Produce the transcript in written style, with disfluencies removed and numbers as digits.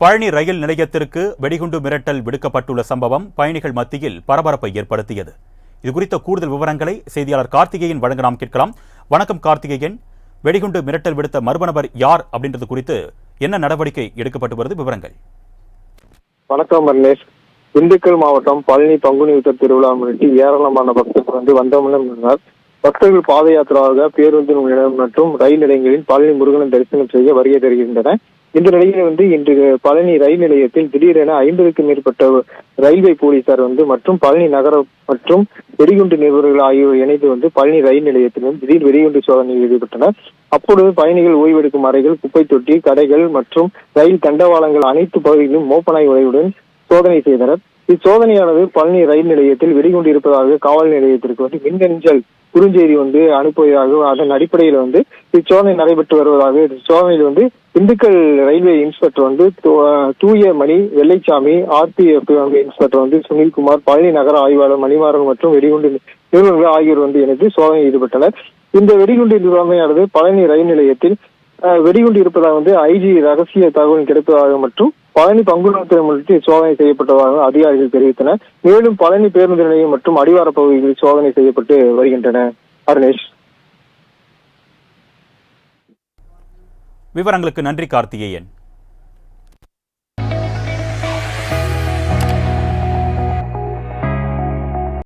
பழனி ரயில் நிலையத்திற்கு வெடிகுண்டு மிரட்டல் விடுக்கப்பட்டுள்ள சம்பவம் பயணிகள் மத்தியில் பரபரப்பை ஏற்படுத்தியது. இதுகுறித்த கூடுதல் விவரங்களை செய்தியாளர் கார்த்திகேயன் வழங்க நாம் கேட்கலாம். வணக்கம் கார்த்திகேயன், வெடிகுண்டு மிரட்டல் விடுத்த மர்ம நபர் யார் அப்படின்றது குறித்து என்ன நடவடிக்கை எடுக்கப்பட்டு வருது, விவரங்கள்? வணக்கம் மர்னேஷ். திண்டுக்கல் மாவட்டம் பழனி பங்குனி உத்திர திருவிழா முன்னிட்டு ஏராளமான பக்தர்கள் வந்தவண்ணம் உள்ளனர். பக்தர்கள் பாத யாத்திராவாக பேருந்து நிலையம் மற்றும் ரயில் நிலையங்களில் பழனி முருகனை தரிசனம் செய்ய வருகை தருகின்றனர். இந்த நிலையில் இன்று பழனி ரயில் நிலையத்தில் திடீரென 50க்கும் மேற்பட்ட ரயில்வே போலீசார் மற்றும் பழனி நகர மற்றும் வெடிகுண்டு நிறுவனர்கள் ஆகியோர் இணைந்து பழனி ரயில் நிலையத்திலும் திடீர் வெடிகுண்டு சோதனையில் ஈடுபட்டனர். அப்பொழுது பயணிகள் ஓய்வெடுக்கும் அறைகள், குப்பை தொட்டி, கடைகள் மற்றும் ரயில் தண்டவாளங்கள் அனைத்து பகுதிகளிலும் மோப்பனாய் உடையுடன் சோதனை செய்தனர். இச்சோதனையானது பழனி ரயில் நிலையத்தில் வெடிகுண்டு இருப்பதாக காவல் நிலையத்திற்கு மின்னஞ்சல் குறுஞ்செய்தி அனுப்புவதாக அதன் அடிப்படையில் இச்சோதனை நடைபெற்று வருவதாக சோதனையில் Dindigul railway inspector Thuyamani Vellaichamy, RPF inspector Sunil Kumar, Palani நகர ஆய்வாளர் மணிமாறன் மற்றும் வெடிகுண்டு நிறுவனங்கள் ஆகியோர் இணைந்து சோதனையில் ஈடுபட்டனர். இந்த வெடிகுண்டு நிலைமையானது பழனி ரயில் நிலையத்தில் வெடிகுண்டு இருப்பதாக IG ரகசிய தகவல் கிடைப்பதாக மற்றும் பழனி பங்குனி உத்திர முன்னிட்டு சோதனை செய்யப்பட்டதாக அதிகாரிகள் தெரிவித்தனர். மேலும் பழனி பேருந்து நிலையம் மற்றும் அடிவார பகுதிகளில் சோதனை செய்யப்பட்டு வருகின்றன. அருணேஷ், விவரங்களுக்கு நன்றி கார்த்திகேயன்.